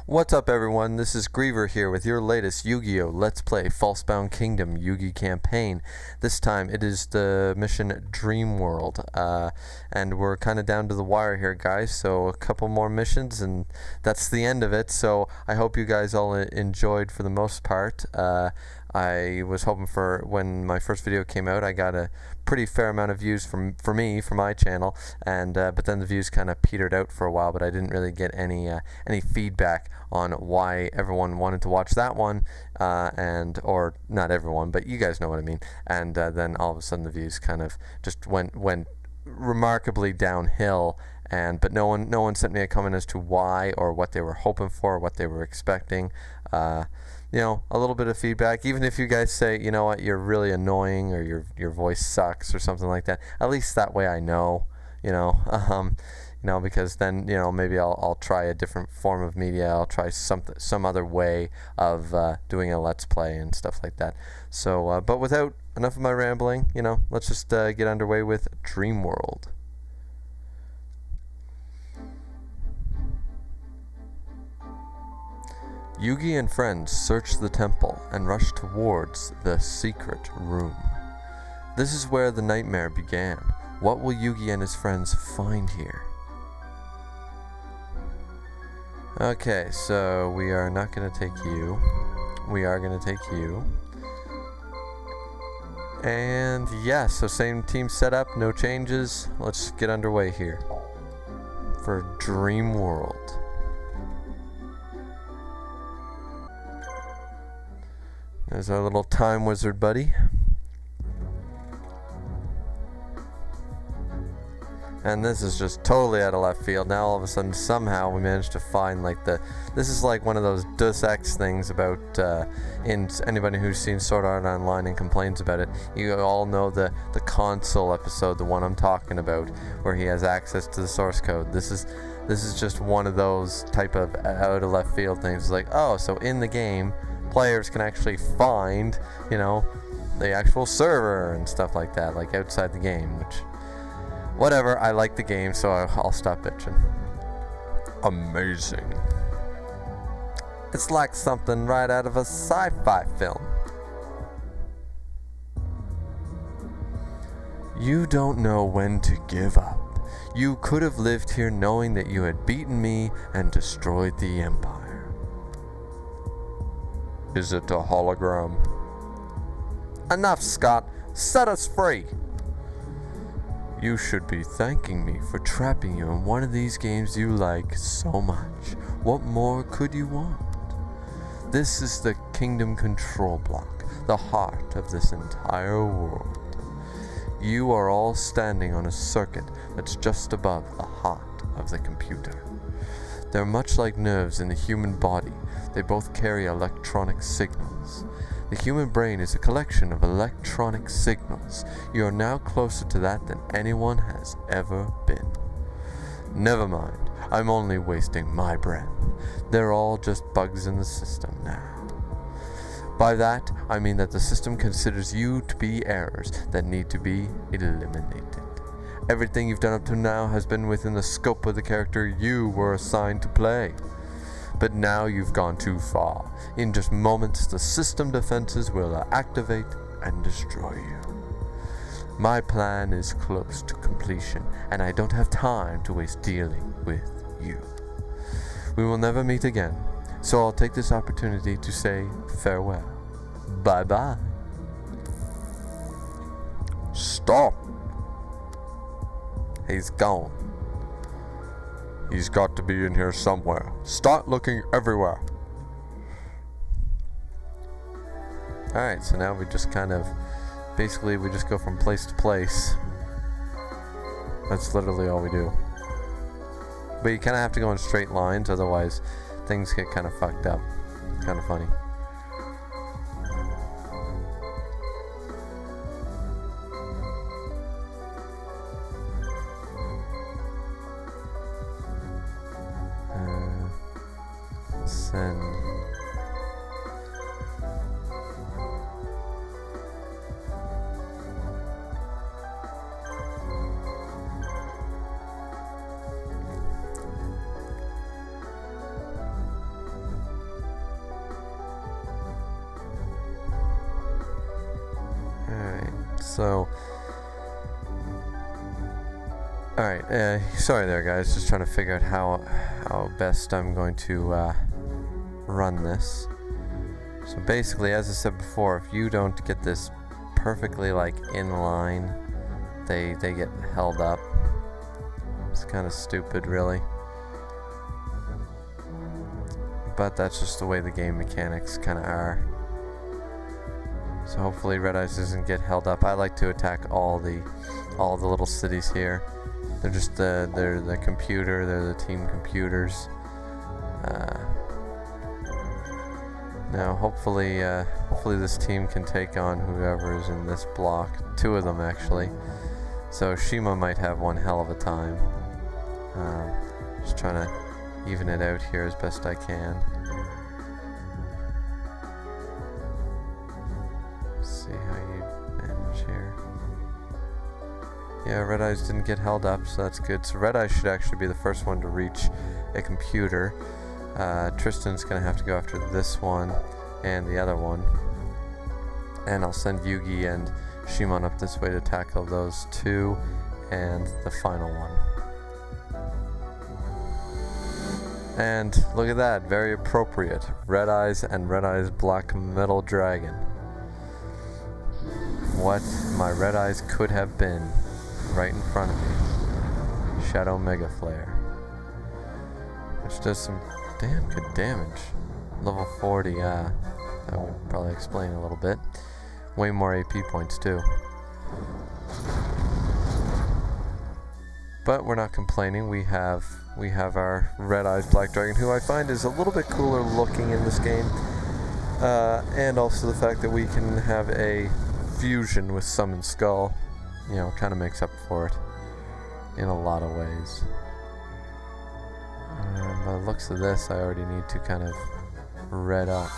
What's up, everyone? This is Griever here with your latest Yu-Gi-Oh! Let's Play Falsebound Kingdom Yugi campaign. This time it is the mission Dream World, and we're kind of down to the wire here, guys, so a couple more missions and that's the end of it. So I hope you guys all enjoyed for the most part. I was hoping for, when my first video came out, I got a pretty fair amount of views for my channel, and but then the views kind of petered out for a while, but I didn't really get any feedback on why everyone wanted to watch that one, or not everyone, but you guys know what I mean. And then all of a sudden the views kind of just went remarkably downhill. But no one sent me a comment as to why, or what they were hoping for, or what they were expecting. You know, a little bit of feedback, even if you guys say, you know what, you're really annoying, or your voice sucks, or something like that. At least that way I know, because then, maybe I'll try a different form of media. I'll try some other way of doing a Let's Play and stuff like that. So, but without enough of my rambling, let's just get underway with Dream World. Yugi and friends search the temple and rush towards the secret room. This is where the nightmare began. What will Yugi and his friends find here? Okay, so we are not going to take you. We are going to take you. And yeah, so same team setup, no changes. Let's get underway here for Dream World. There's our little time wizard buddy. And this is just totally out of left field. Now all of a sudden, somehow we managed to find this is like one of those Deus Ex things about, in anybody who's seen Sword Art Online and complains about it, you all know the console episode, the one I'm talking about, where he has access to the source code. This is just one of those type of out of left field things. It's like, oh, so in the game, players can actually find, the actual server and stuff like that, like outside the game, which, whatever, I like the game, so I'll stop bitching. Amazing. It's like something right out of a sci-fi film. You don't know when to give up. You could have lived here knowing that you had beaten me and destroyed the Empire. Is it a hologram? Enough, Scott. Set us free. You should be thanking me for trapping you in one of these games you like so much. What more could you want? This is the Kingdom Control Block, the heart of this entire world. You are all standing on a circuit that's just above the heart of the computer. They're much like nerves in the human body. They both carry electronic signals. The human brain is a collection of electronic signals. You are now closer to that than anyone has ever been. Never mind, I'm only wasting my breath. They're all just bugs in the system now. By that, I mean that the system considers you to be errors that need to be eliminated. Everything you've done up to now has been within the scope of the character you were assigned to play. But now you've gone too far. In just moments, the system defenses will activate and destroy you. My plan is close to completion, and I don't have time to waste dealing with you. We will never meet again, so I'll take this opportunity to say farewell. Bye-bye. Stop! He's gone. He's got to be in here somewhere. Start looking everywhere. Alright, so now we just basically we just go from place to place. That's literally all we do. But you kind of have to go in straight lines, otherwise things get kind of fucked up. Kind of funny. Send. So, alright, sorry there guys, just trying to figure out how best I'm going to run this. So basically, as I said before, if you don't get this perfectly like in line, they get held up. It's kind of stupid, really. But that's just the way the game mechanics kind of are. So hopefully Red Eyes doesn't get held up. I like to attack all the little cities here. They're just they're the computer. They're the team computers. Now hopefully this team can take on whoever is in this block. 2 of them actually. So Shima might have one hell of a time. Just trying to even it out here as best I can. See how you manage here. Yeah, Red Eyes didn't get held up, so that's good. So Red Eyes should actually be the first one to reach a computer. Tristan's gonna have to go after this one and the other one. And I'll send Yugi and Shimon up this way to tackle those 2 and the final one. And look at that, very appropriate. Red Eyes and Red Eyes Black Metal Dragon. What my Red Eyes could have been right in front of me. Shadow Mega Flare. Which does some damn good damage. Level 40, that would probably explain a little bit. Way more AP points too. But we're not complaining. We have our Red Eyes Black Dragon, who I find is a little bit cooler looking in this game. And also the fact that we can have a fusion with Summon Skull, you know, kind of makes up for it in a lot of ways. By the looks of this, I already need to kind of red up.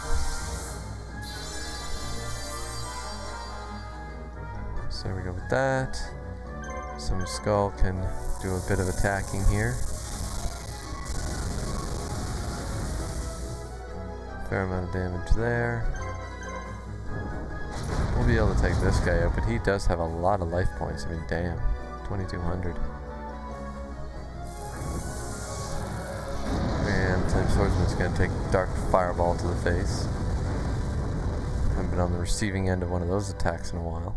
So there we go with that. Summon Skull can do a bit of attacking here. Fair amount of damage there. We'll be able to take this guy out, but he does have a lot of life points. I mean, damn. 2,200. And Flame Swordsman's going to take Dark Fireball to the face. Haven't been on the receiving end of one of those attacks in a while.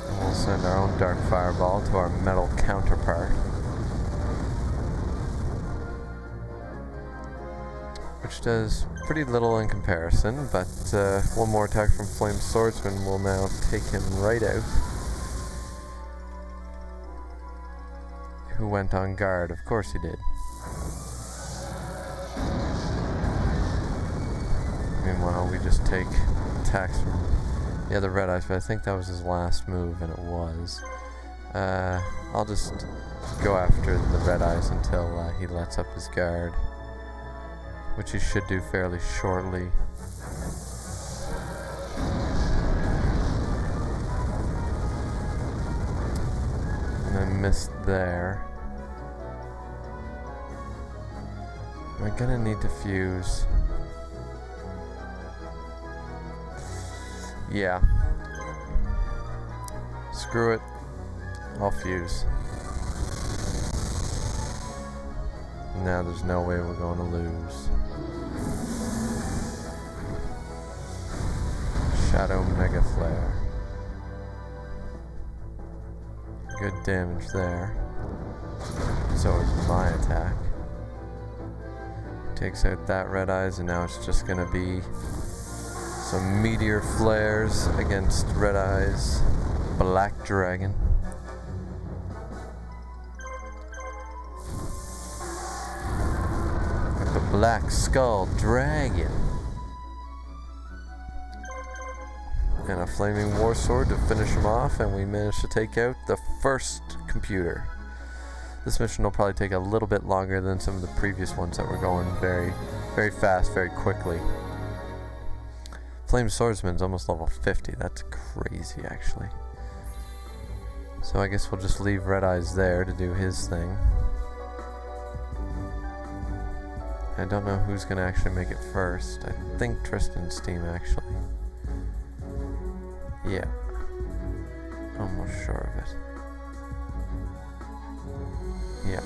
And we'll send our own Dark Fireball to our metal counterpart, which does pretty little in comparison, but one more attack from Flame Swordsman will now take him right out. Who went on guard? Of course he did. Meanwhile, we just take attacks from the other Red Eyes, but I think that was his last move, and it was. I'll just go after the Red Eyes until he lets up his guard, which he should do fairly shortly. And I missed there. Am I gonna need to fuse? Yeah. Screw it. I'll fuse. Now there's no way we're going to lose. Shadow Mega Flare. Good damage there. So is my attack. Takes out that Red Eyes, and now it's just gonna be some Meteor Flares against Red Eyes Black Dragon. With the Black Skull Dragon. And a Flaming War Sword to finish him off, and we managed to take out the first computer. This mission will probably take a little bit longer than some of the previous ones that were going very, very fast, very quickly. Flame Swordsman's almost level 50. That's crazy, actually. So I guess we'll just leave Red Eyes there to do his thing. I don't know who's gonna actually make it first. I think Tristan's team actually. Yeah. Almost sure of it. Yeah.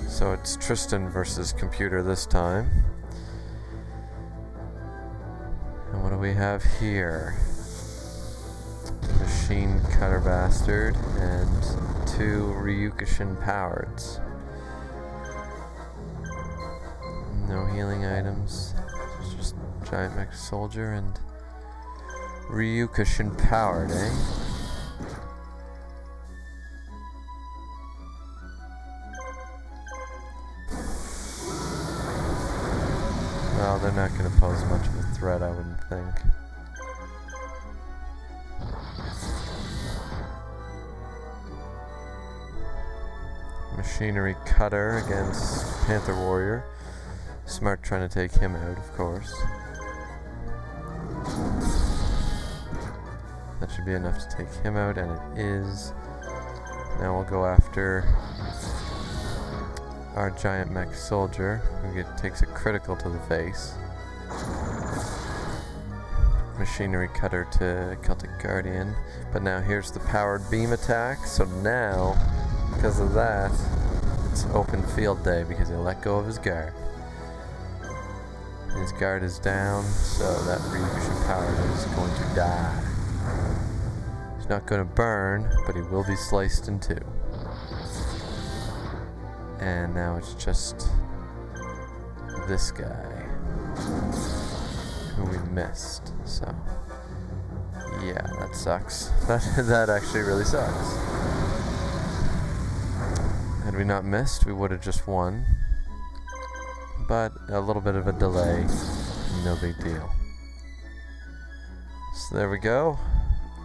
So it's Tristan versus computer this time. And what do we have here? Machine Cutter Bastard and 2 Ryukushin Powards. No healing items. It's just Giant Mech Soldier and Ryukushin Powered, eh? Well, they're not going to pose much of a threat, I wouldn't think. Machinery Cutter against Panther Warrior. Smart trying to take him out, of course. That should be enough to take him out, and it is. Now we'll go after our Giant Mech Soldier, who takes a critical to the face. Machinery Cutter to Celtic Guardian. But now here's the powered beam attack, so now, because of that, it's open field day because he let go of his guard. His guard is down, so that Ryukushin Powered is going to die. He's not going to burn, but he will be sliced in two. And now it's just this guy who we missed. So yeah, that sucks. That actually really sucks. Had we not missed, we would have just won. But a little bit of a delay, no big deal. So there we go.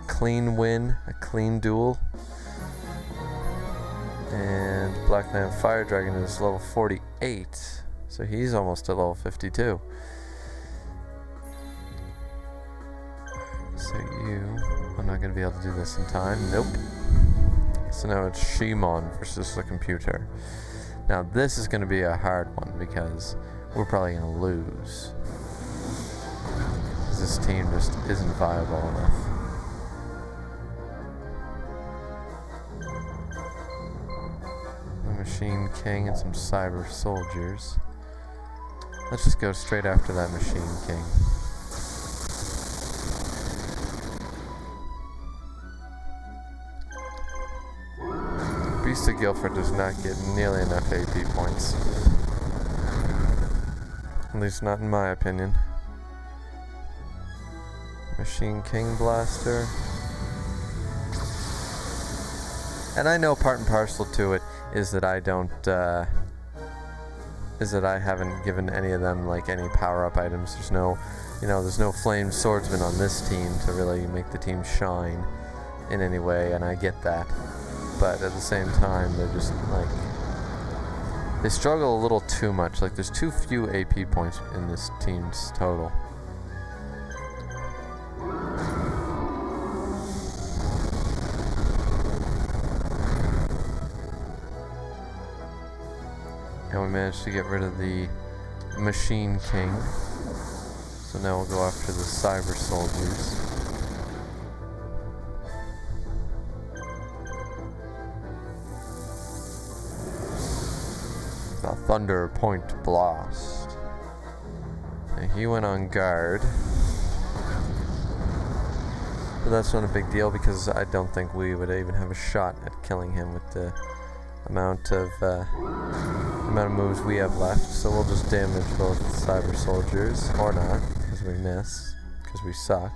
Clean win, a clean duel. And Blackland Fire Dragon is level 48, so he's almost at level 52. So I'm not going to be able to do this in time. Nope. So now it's Shimon versus the computer. Now this is going to be a hard one because we're probably going to lose. This team just isn't viable enough. The Machine King and some Cyber Soldiers. Let's just go straight after that Machine King. Beast of Guilford does not get nearly enough AP points. At least not in my opinion. Machine King Blaster. And I know part and parcel to it is that I haven't given any of them like any power-up items. There's no, there's no Flame Swordsman on this team to really make the team shine in any way, and I get that. But at the same time, they're just like, they struggle a little too much. Like there's too few AP points in this team's total. And we managed to get rid of the Machine King. So now we'll go after the Cyber Soldiers. The Thunder Point Blast. And he went on guard. But that's not a big deal because I don't think we would even have a shot at killing him with the amount of moves we have left. So we'll just damage both Cyber Soldiers, or not, because we miss, because we suck.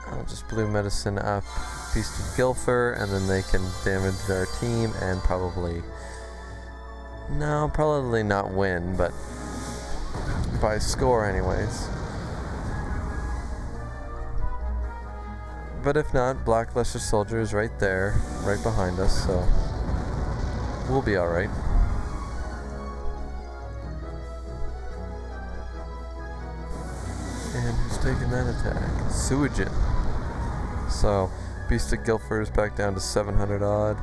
I'll just Blue Medicine up Beast of Guilford, and then they can damage our team and probably not win, but by score anyways. But if not, Blackluster Soldier is right there, right behind us, so we'll be alright. And who's taking that attack? Suijin. So, Beast of Guilford is back down to 700 odd.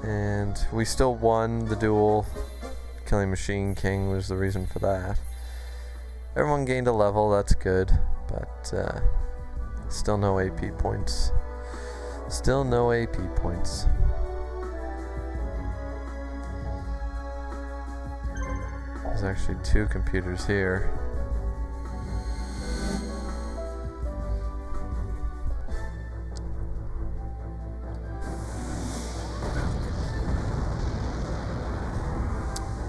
And we still won the duel killing Machine King was the reason for that. Everyone gained a level, that's good, but still no AP points. Still no AP points. There's actually 2 computers here.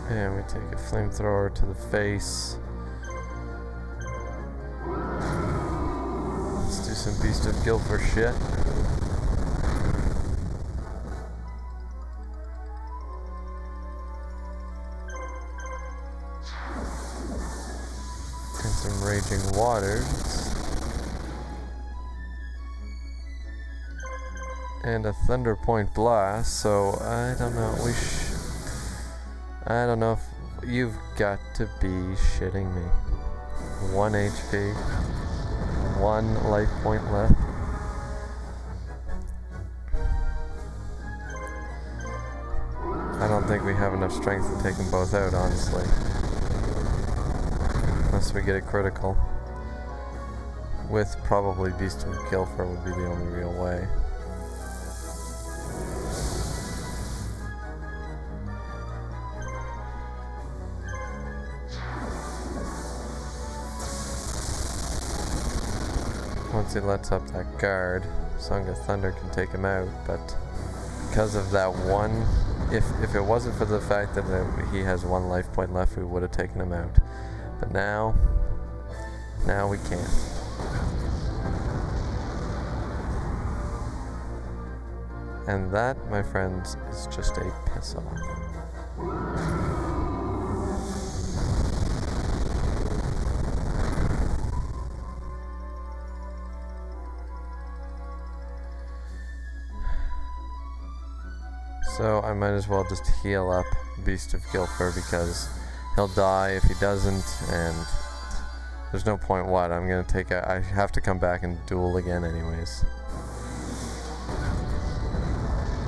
And we take a flamethrower to the face. Let's do some Beast of Guilford shit. And some Raging Waters. And a Thunder Point Blast, so I don't know, I don't know if you've got to be shitting me. 1 HP, 1 life point left. I don't think we have enough strength to take them both out, honestly. Unless we get it critical. With probably Beast of Guilford would be the only real way. Once he lets up that guard, Song of Thunder can take him out, but because of that one, if it wasn't for the fact that he has 1 life point left, we would have taken him out. But now we can't. And that, my friends, is just a piss off. So I might as well just heal up Beast of Guilford because he'll die if he doesn't, and there's no point what. I'm gonna I have to come back and duel again anyways.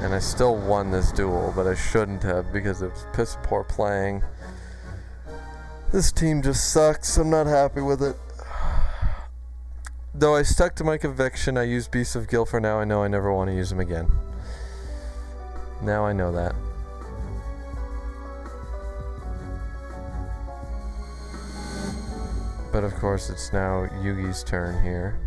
And I still won this duel, but I shouldn't have because it was piss poor playing. This team just sucks, I'm not happy with it. Though I stuck to my conviction, I used Beast of Guilford, now I know I never want to use him again. Now I know that. But of course it's now Yugi's turn here.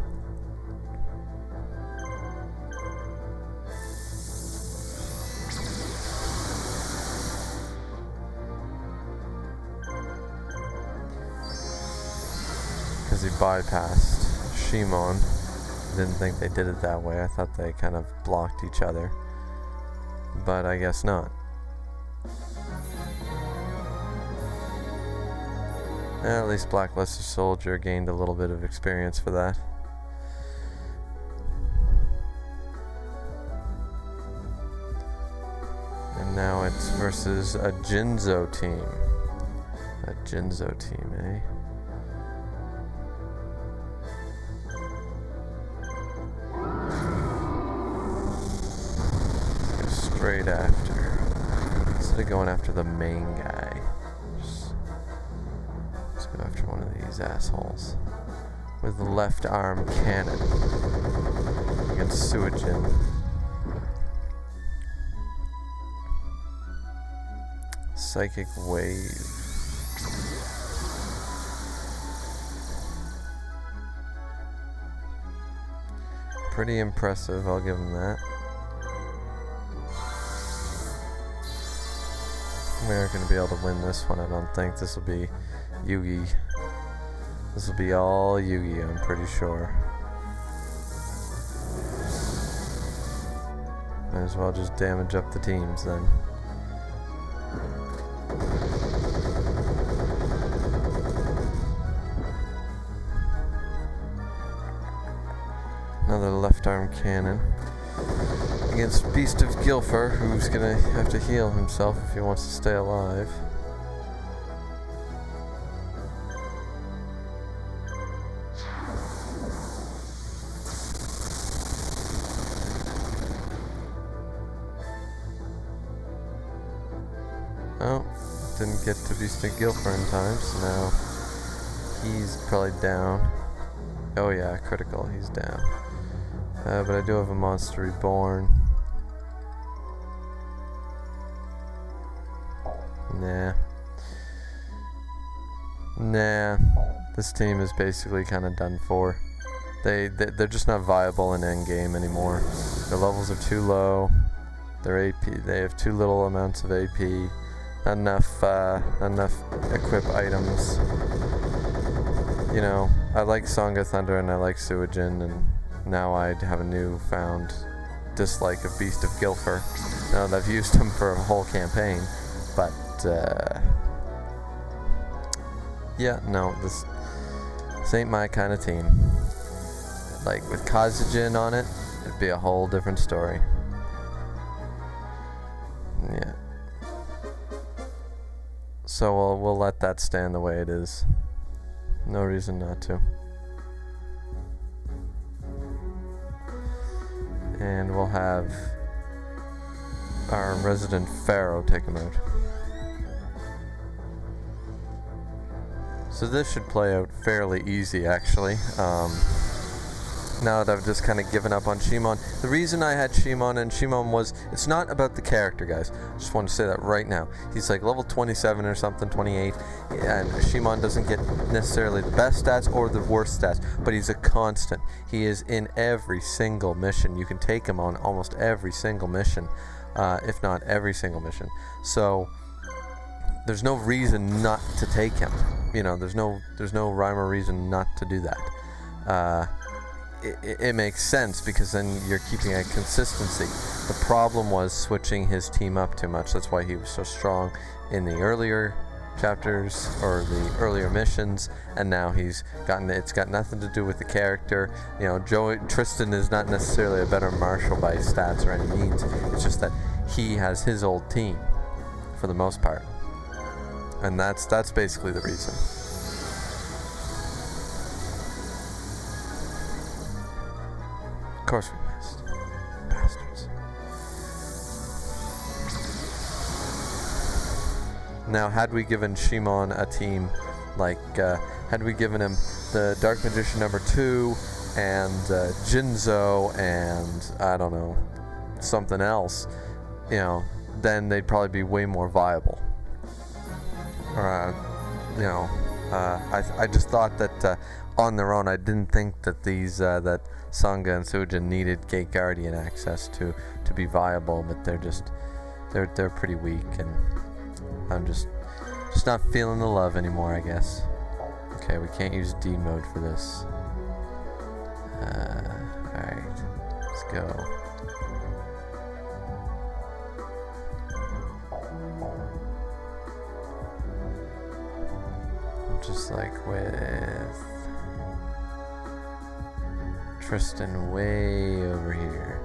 Because he bypassed Shimon. Didn't think they did it that way. I thought they kind of blocked each other. But I guess not. At least Blackluster Soldier gained a little bit of experience for that. And now it's versus a Jinzo team. A Jinzo team, eh? Straight after. Instead of going after the main guy, just go after one of these assholes. With the left arm cannon against Suijin. Psychic Wave. Pretty impressive, I'll give him that. We aren't going to be able to win this one, I don't think. This will be Yugi. This will be all Yugi, I'm pretty sure. Might as well just damage up the teams then. Another left arm cannon. Against Beast of Guilford, who's gonna have to heal himself if he wants to stay alive. Oh, didn't get to beast Gilfer in time, so now he's probably down. Oh yeah, critical, he's down. But I do have a monster reborn. Nah. This team is basically kind of done for. They're just not viable in endgame anymore. Their levels are too low. Their AP, they have too little amounts of AP. Not enough equip items. You know, I like Song of Thunder and I like Suijin, and now I have a newfound dislike of Beast of Gilfer. Now that I've used him for a whole campaign, but yeah, no, this ain't my kind of team. Like with Kazujin on it, it'd be a whole different story. Yeah. So we'll let that stand the way it is. No reason not to. And we'll have our resident Pharaoh take him out. So this should play out fairly easy, actually. Now that I've just kind of given up on Shimon. The reason I had Shimon and Shimon was, it's not about the character, guys. I just want to say that right now. He's like level 27 or something, 28, and Shimon doesn't get necessarily the best stats or the worst stats, but he's a constant. He is in every single mission. You can take him on almost every single mission, if not every single mission. So there's no reason not to take him. You know, there's no rhyme or reason not to do that. It makes sense because then you're keeping a consistency. The problem was switching his team up too much. That's why he was so strong in the earlier chapters or the earlier missions, and now it's got nothing to do with the character. You know, Tristan is not necessarily a better marshal by stats or any means. It's just that he has his old team for the most part, and that's basically the reason. Of course we missed. Bastards. Now, had we given Shimon a team, like, had we given him the Dark Magician number 2 and Jinzo and, I don't know, something else, you know, then they'd probably be way more viable. You know, I just thought that on their own, I didn't think that that Sangha and Suijin needed Gate Guardian access to be viable, but they're pretty weak, and I'm just not feeling the love anymore, I guess. Okay, we can't use D mode for this. Alright, let's go. Just like with Tristan way over here.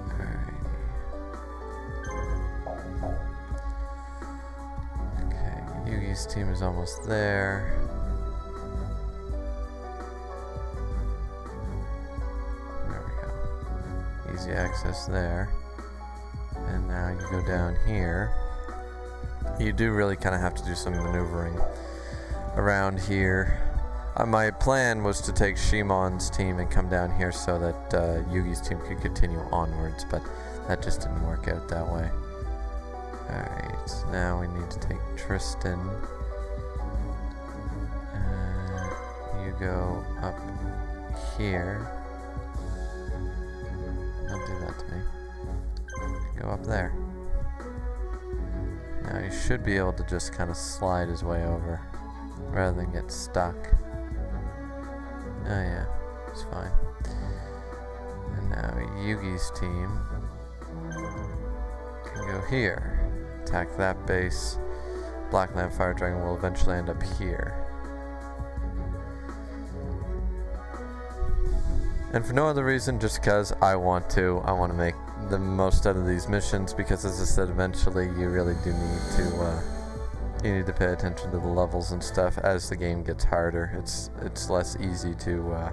Alrighty. Okay, Yugi's team is almost there. There we go. Easy access there. And now you go down here. You do really kind of have to do some maneuvering around here. My plan was to take Shimon's team and come down here so that Yugi's team could continue onwards, but that just didn't work out that way. Alright, now we need to take Tristan. You go up here. Don't do that to me. Go up there. Now he should be able to just kind of slide his way over rather than get stuck. Oh yeah, it's fine. And now Yugi's team can go here, attack that base. Blackland Fire Dragon will eventually end up here. And for no other reason, just because I want to make the most out of these missions, because as I said, eventually you really do need to pay attention to the levels and stuff as the game gets harder. It's less easy to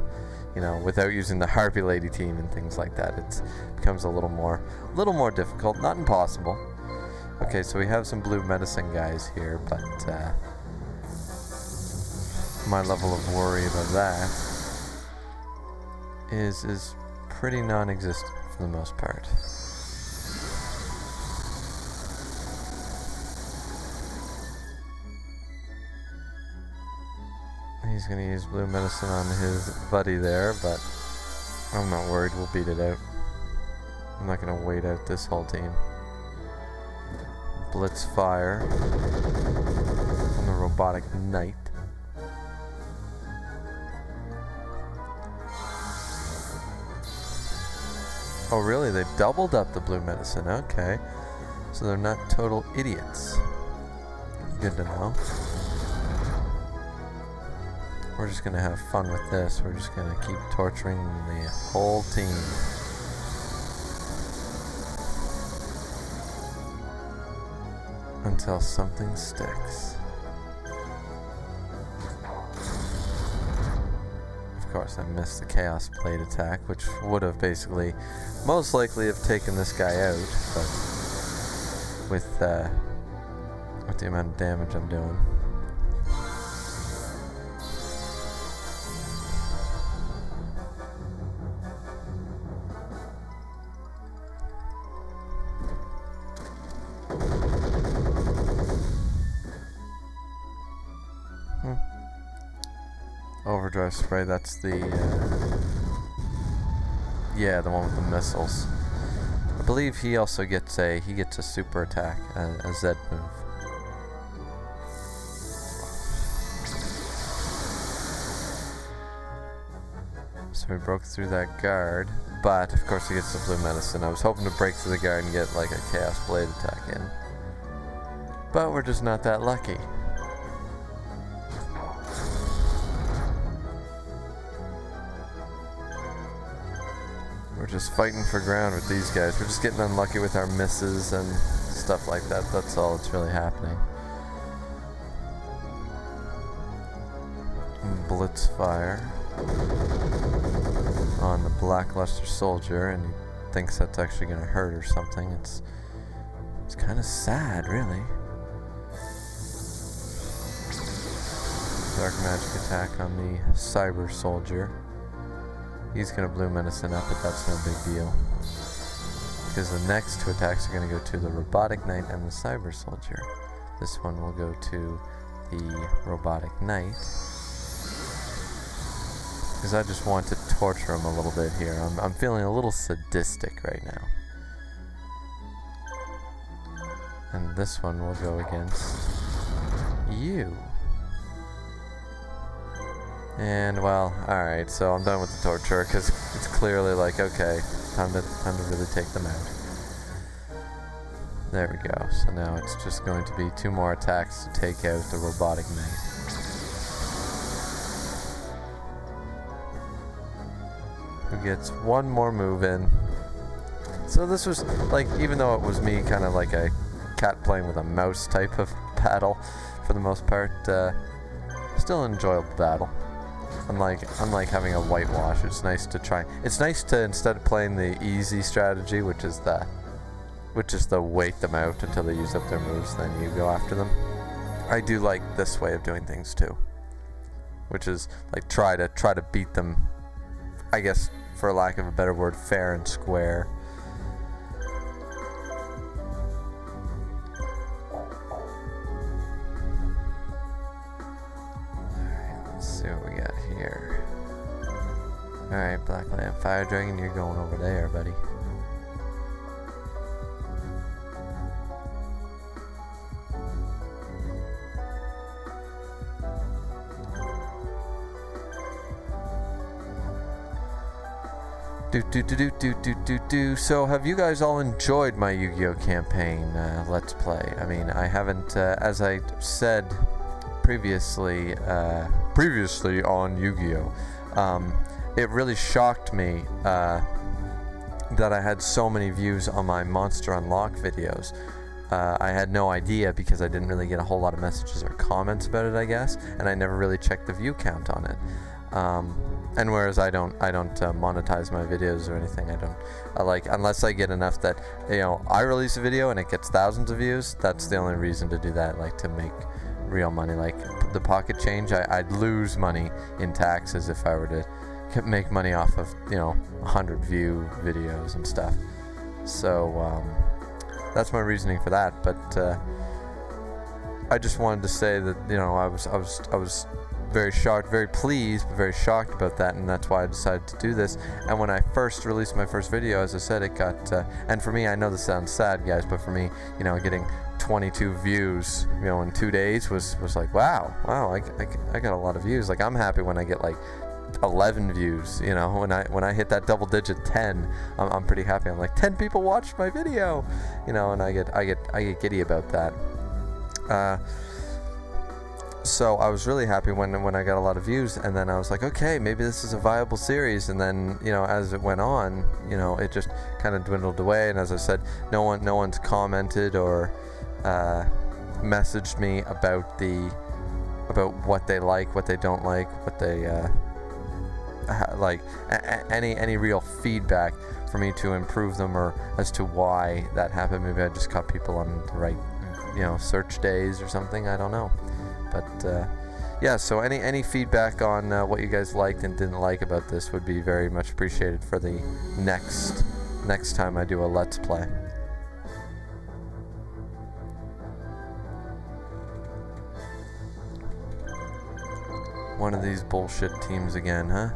you know, without using the Harpy Lady team and things like that. It becomes a little more difficult, not impossible. Okay, so we have some blue medicine guys here, but my level of worry about that is pretty non-existent for the most part. He's gonna use blue medicine on his buddy there, but I'm not worried, we'll beat it out. I'm not gonna wait out this whole team. Blitz fire on the robotic knight. Oh really, they doubled up the blue medicine, okay. So they're not total idiots. Good to know. We're just gonna have fun with this. We're just gonna keep torturing the whole team. Until something sticks. Of course, I missed the Chaos Blade attack, which would have basically, most likely have taken this guy out, but with the amount of damage I'm doing. Overdrive spray, that's the yeah, the one with the missiles. I believe he also gets a super attack, a Z move. So we broke through that guard, but of course he gets the blue medicine. I was hoping to break through the guard and get like a Chaos Blade attack in, but we're just not that lucky. We're just fighting for ground with these guys. We're just getting unlucky with our misses and stuff like that. That's all that's really happening. Blitz fire on the Blackluster Soldier, and he thinks that's actually going to hurt or something. It's kind of sad, really. Dark magic attack on the Cyber Soldier. He's going to blue medicine up, but that's no big deal. Because the next two attacks are going to go to the Robotic Knight and the Cyber Soldier. This one will go to the Robotic Knight. Because I just want to torture him a little bit here. I'm feeling a little sadistic right now. And this one will go against you. And well, alright, so I'm done with the torture because it's clearly like, okay, time to really take them out. There we go. So now it's just going to be 2 more attacks to take out the Robotic Knight. Who gets 1 more move in. So this was like, even though it was me kind of like a cat playing with a mouse type of battle for the most part, still an enjoyable battle. Unlike having a whitewash, it's nice to try. It's nice to, instead of playing the easy strategy, which is the wait them out until they use up their moves, then you go after them. I do like this way of doing things too, which is like try to beat them, I guess, for lack of a better word, fair and square. See what we got here. Alright, Black Lamp Fire Dragon, you're going over there, buddy. So have you guys all enjoyed my Yu-Gi-Oh campaign Let's Play? I mean, I haven't, as I said previously on Yu-Gi-Oh, it really shocked me that I had so many views on my Monster Unlock videos. I had no idea because I didn't really get a whole lot of messages or comments about it, I guess, and I never really checked the view count on it. And whereas I don't monetize my videos or anything. I like, unless I get enough that, you know, I release a video and it gets thousands of views. That's the only reason to do that, like to make real money. Like the pocket change, I'd lose money in taxes if I were to make money off of, you know, 100 view videos and stuff. So that's my reasoning for that. But I just wanted to say that, you know, I was very shocked, very pleased, but very shocked about that, and that's why I decided to do this. And when I first released my first video, as I said, it got and for me, I know this sounds sad, guys, but for me, you know, getting 22 views, you know, in 2 days was like, wow, I got a lot of views. Like, I'm happy when I get like 11 views, you know, when I hit that double digit 10, I'm pretty happy. I'm like, 10 people watched my video, you know, and I get giddy about that. So I was really happy when I got a lot of views, and then I was like, okay, maybe this is a viable series. And then, you know, as it went on, you know, it just kind of dwindled away. And as I said, no one's commented or messaged me about what they like, what they don't like, what they like, any real feedback for me to improve them, or as to why that happened. Maybe I just caught people on the right, you know, search days or something. I don't know. But yeah, so any feedback on what you guys liked and didn't like about this would be very much appreciated for the next time I do a Let's Play. One of these bullshit teams again, huh?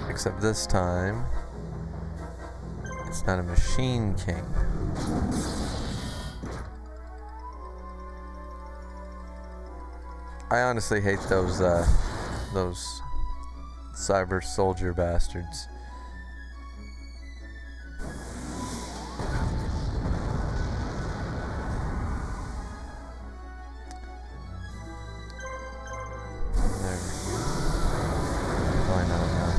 Except this time, it's not a Machine King. I honestly hate those cyber soldier bastards. There we go. Probably not enough.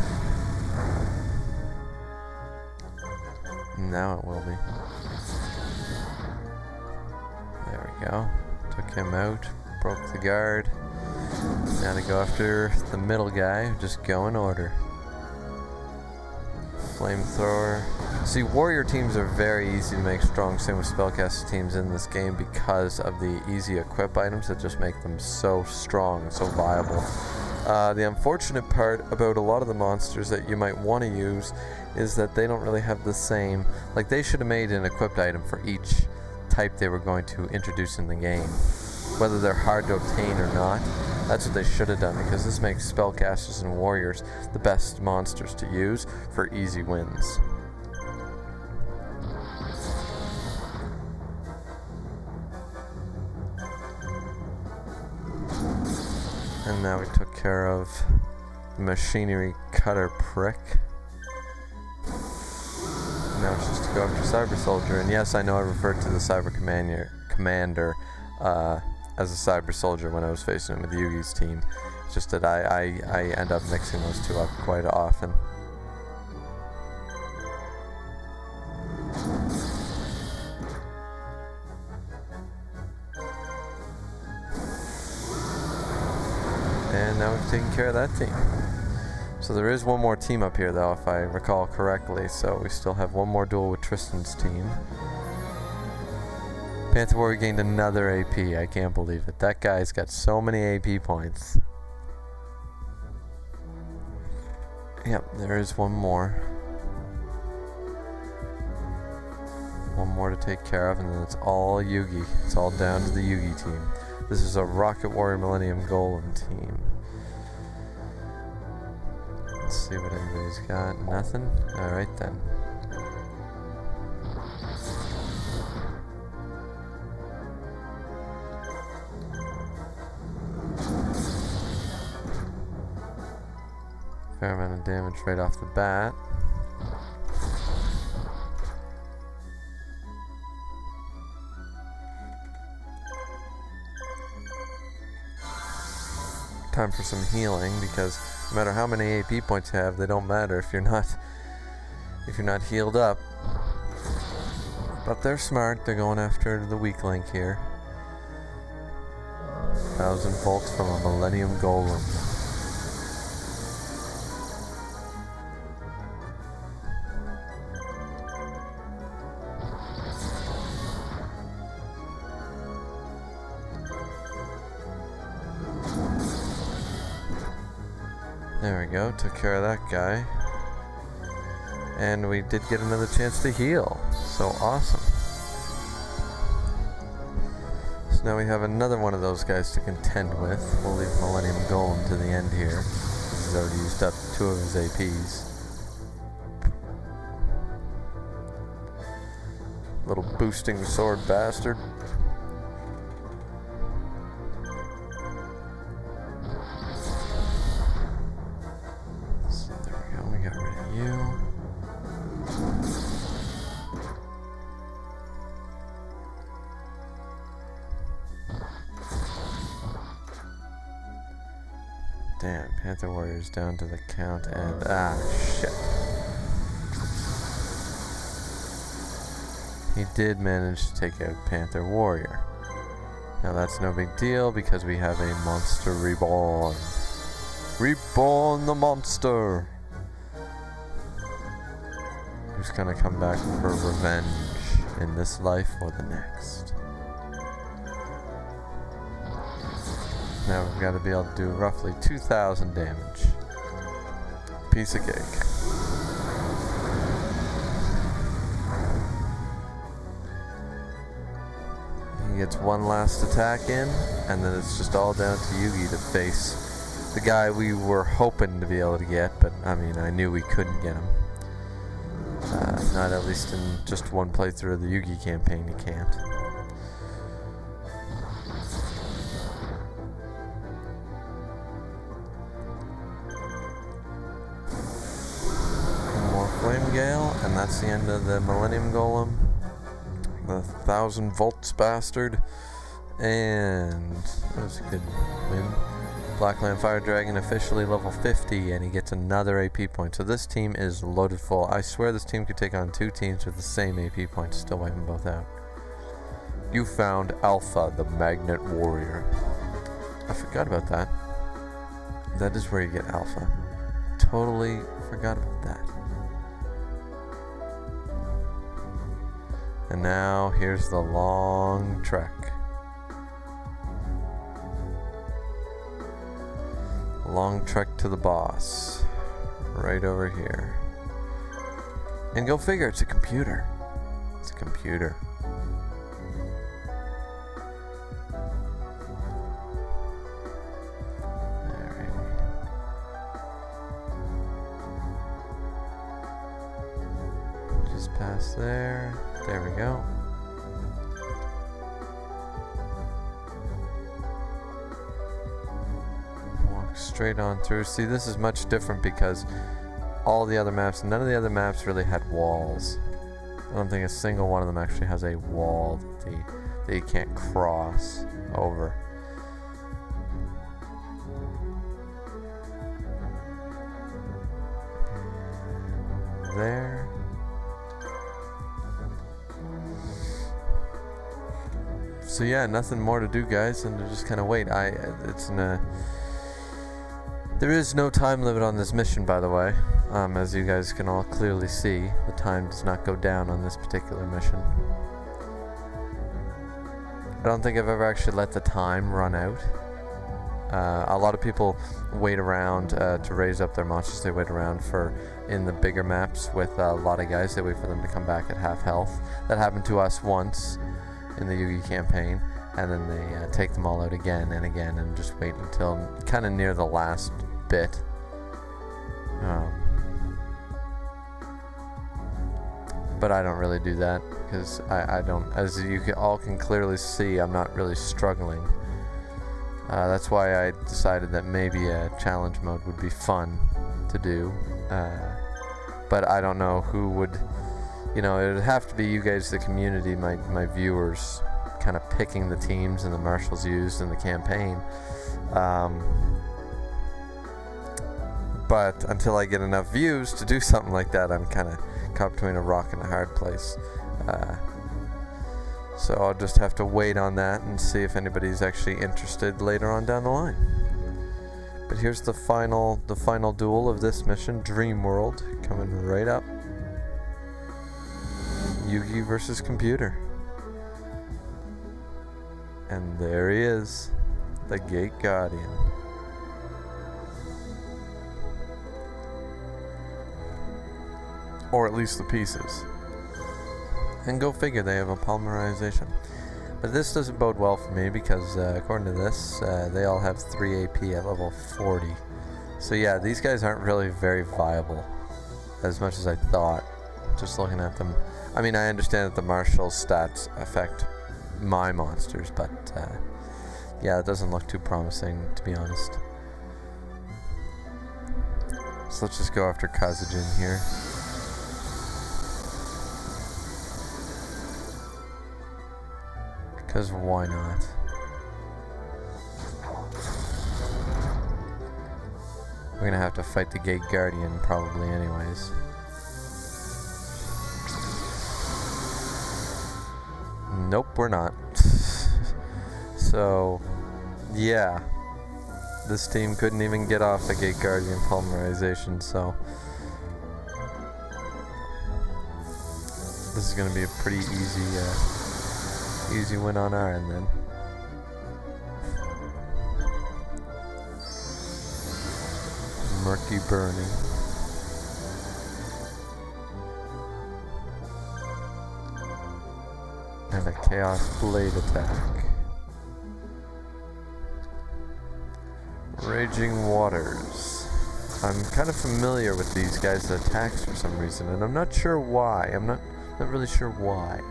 Now it will be. There we go. Took him out. Broke the guard. Now to go after the middle guy, just go in order. Flamethrower. See, warrior teams are very easy to make strong, same with spellcaster teams in this game, because of the easy equip items that just make them so strong and so viable. The unfortunate part about a lot of the monsters that you might want to use is that they don't really have the same, like, they should have made an equipped item for each type they were going to introduce in the game. Whether they're hard to obtain or not, that's what they should have done, because this makes spellcasters and warriors the best monsters to use for easy wins. And now we took care of the machinery cutter prick. Now it's just to go after Cyber Soldier. And yes, I know I referred to the Cyber Commander as a Cyber Soldier when I was facing him with Yugi's team. It's just that I end up mixing those two up quite often. And now we've taken care of that team. So there is one more team up here though, if I recall correctly, so we still have one more duel with Tristan's team. Panther Warrior gained another AP. I can't believe it. That guy's got so many AP points. Yep, there is one more. One more to take care of, and then it's all Yugi. It's all down to the Yugi team. This is a Rocket Warrior Millennium Golem team. Let's see what everybody's got. Nothing? Alright then. Fair amount of damage right off the bat. Time for some healing, because no matter how many AP points you have, they don't matter if you're not healed up. But they're smart. They're going after the weak link here. 1,000 volts from a Millennium Golem. There we go, took care of that guy. And we did get another chance to heal. So awesome. So now we have another one of those guys to contend with. We'll leave Millennium Golem to the end here. He's already used up 2 of his APs. Little boosting sword bastard. So there we go, we got rid of you. Damn, Panther Warrior's down to the count and shit. He did manage to take out Panther Warrior. Now that's no big deal because we have a monster reborn. Reborn the monster! Who's gonna come back for revenge in this life or the next. Now we've got to be able to do roughly 2,000 damage. Piece of cake. He gets one last attack in, and then it's just all down to Yugi to face the guy we were hoping to be able to get, but I mean, I knew we couldn't get him. Not at least in just one playthrough of the Yugi campaign, you can't. More Flame Gale, and that's the end of the Millennium Golem. The 1,000 volts bastard, and that was a good win. Blackland Fire Dragon officially level 50, and he gets another AP point. So this team is loaded full. I swear this team could take on 2 teams with the same AP points, still wipe them both out. You found Alpha, the Magnet Warrior. I forgot about that. That is where you get Alpha. Totally forgot about that. And now, here's the long trek. Long trek to the boss. Right over here. And go figure, it's a computer. It's a computer. Alrighty. Just past there. There we go. Walk straight on through. See, this is much different because all the other maps, none of the other maps really had walls. I don't think a single one of them actually has a wall that you can't cross over. There. So yeah, nothing more to do, guys, and to just kind of wait. There is no time limit on this mission, by the way. As you guys can all clearly see, the time does not go down on this particular mission. I don't think I've ever actually let the time run out. A lot of people wait around to raise up their monsters. They wait around in the bigger maps with a lot of guys. They wait for them to come back at half health. That happened to us once in the Yugi campaign, and then they take them all out again and again and just wait until kind of near the last bit. But I don't really do that because I don't, as you all can clearly see, I'm not really struggling. That's why I decided that maybe a challenge mode would be fun to do, but I don't know who would. You know, it would have to be you guys, the community, my viewers, kind of picking the teams and the marshals used in the campaign. But until I get enough views to do something like that, I'm kind of caught between a rock and a hard place. So I'll just have to wait on that and see if anybody's actually interested later on down the line. But here's the final duel of this mission, Dream World, coming right up. Yugi versus computer. And there he is, the Gate Guardian. Or at least the pieces. And go figure, they have a polymerization. But this doesn't bode well for me because according to this, they all have 3 AP at level 40. So yeah, these guys aren't really very viable as much as I thought, just looking at them. I mean, I understand that the martial stats affect my monsters, but yeah, it doesn't look too promising, to be honest. So let's just go after Kazujin here. Because why not? We're gonna have to fight the Gate Guardian probably anyways. Nope, we're not. So, yeah. This team couldn't even get off the Gate Guardian polymerization, so this is gonna be a pretty easy win on our end then. Murky Burning. And a Chaos Blade attack. Raging Waters. I'm kind of familiar with these guys' attacks for some reason, and I'm not sure why. I'm not really sure why.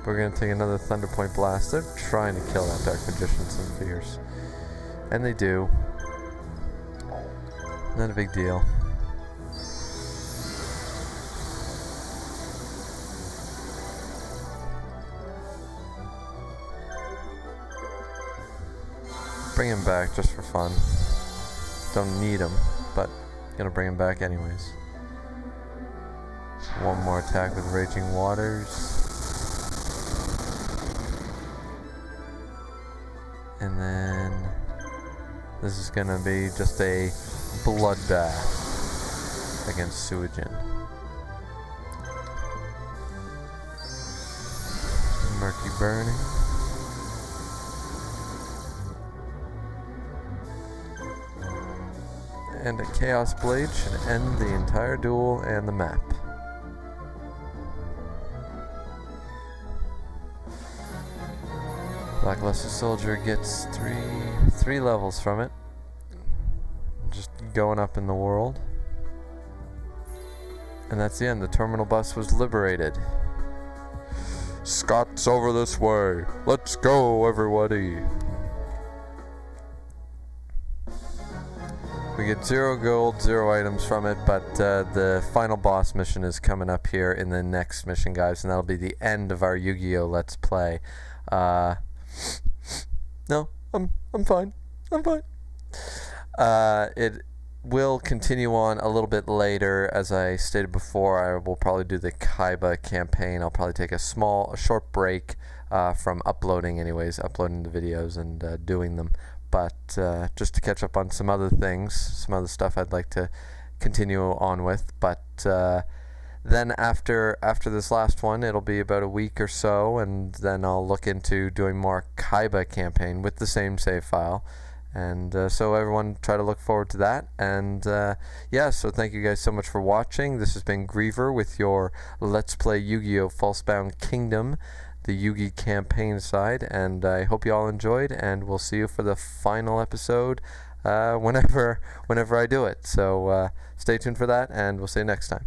We're gonna take another Thunder Point Blast. They're trying to kill that Dark Magician some fierce. And they do. Not a big deal. Bring him back just for fun. Don't need him, but gonna bring him back anyways. One more attack with Raging Waters. And then this is gonna be just a bloodbath against Suijin. Murky Burning. And a Chaos Blade should end the entire duel and the map. Blackluster Soldier gets three levels from it. Just going up in the world. And that's the end. The terminal bus was liberated. Scott's over this way. Let's go, everybody. We get 0 gold, 0 items from it, but the final boss mission is coming up here in the next mission, guys, and that'll be the end of our Yu-Gi-Oh! Let's Play. No, I'm fine. I'm fine. It will continue on a little bit later. As I stated before, I will probably do the Kaiba campaign. I'll probably take a short break from uploading the videos and doing them. But just to catch up on some other things, some other stuff I'd like to continue on with. But then after this last one, it'll be about a week or so, and then I'll look into doing more Kaiba campaign with the same save file. And so everyone try to look forward to that. And yeah, so thank you guys so much for watching. This has been Griever with your Let's Play Yu-Gi-Oh! Falsebound Kingdom, the Yugi campaign side, and I hope you all enjoyed, and we'll see you for the final episode whenever I do it. So stay tuned for that, and we'll see you next time.